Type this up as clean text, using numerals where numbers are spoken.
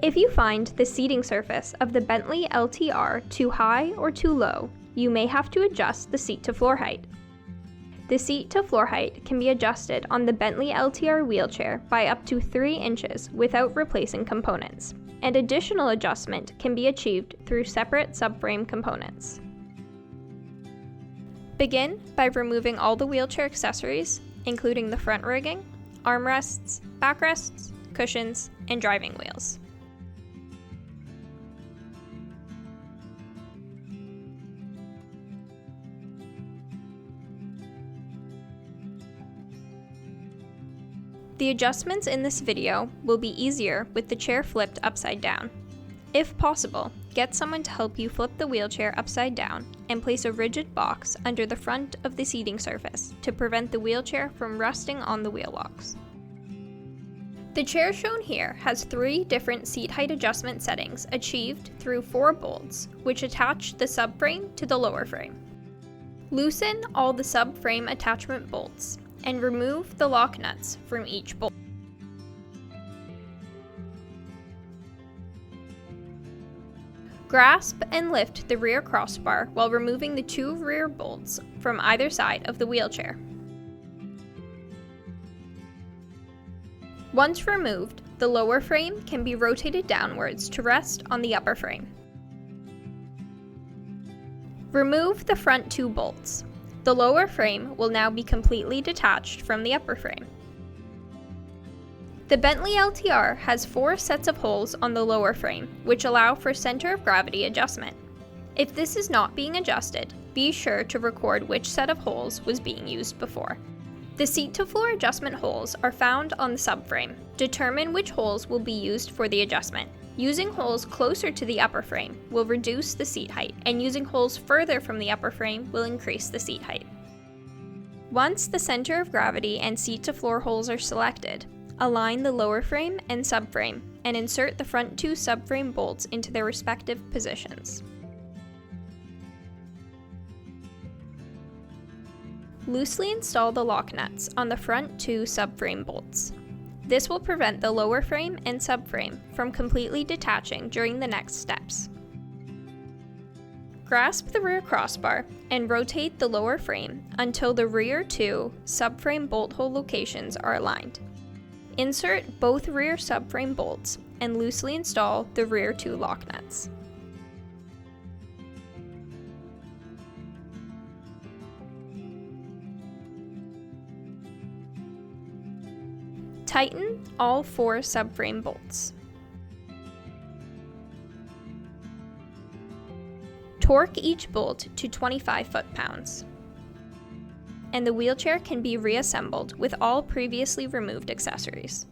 If you find the seating surface of the Bentley LTR too high or too low, you may have to adjust the seat-to-floor height. The seat-to-floor height can be adjusted on the Bentley LTR wheelchair by up to 3 inches without replacing components, and additional adjustment can be achieved through separate subframe components. Begin by removing all the wheelchair accessories, including the front rigging, armrests, backrests, cushions, and driving wheels. The adjustments in this video will be easier with the chair flipped upside down. If possible, get someone to help you flip the wheelchair upside down and place a rigid box under the front of the seating surface to prevent the wheelchair from resting on the wheel locks. The chair shown here has 3 different seat height adjustment settings achieved through 4 bolts, which attach the subframe to the lower frame. Loosen all the subframe attachment bolts and remove the lock nuts from each bolt. Grasp and lift the rear crossbar while removing the 2 rear bolts from either side of the wheelchair. Once removed, the lower frame can be rotated downwards to rest on the upper frame. Remove the front 2 bolts. The lower frame will now be completely detached from the upper frame. The Bentley LTR has 4 sets of holes on the lower frame, which allow for center of gravity adjustment. If this is not being adjusted, be sure to record which set of holes was being used before. The seat-to-floor adjustment holes are found on the subframe. Determine which holes will be used for the adjustment. Using holes closer to the upper frame will reduce the seat height, and using holes further from the upper frame will increase the seat height. Once the center of gravity and seat-to-floor holes are selected, align the lower frame and subframe, and insert the front 2 subframe bolts into their respective positions. Loosely install the lock nuts on the front 2 subframe bolts. This will prevent the lower frame and subframe from completely detaching during the next steps. Grasp the rear crossbar and rotate the lower frame until the rear 2 subframe bolt hole locations are aligned. Insert both rear subframe bolts and loosely install the rear 2 lock nuts. Tighten all 4 subframe bolts. Torque each bolt to 25 foot-pounds. And the wheelchair can be reassembled with all previously removed accessories.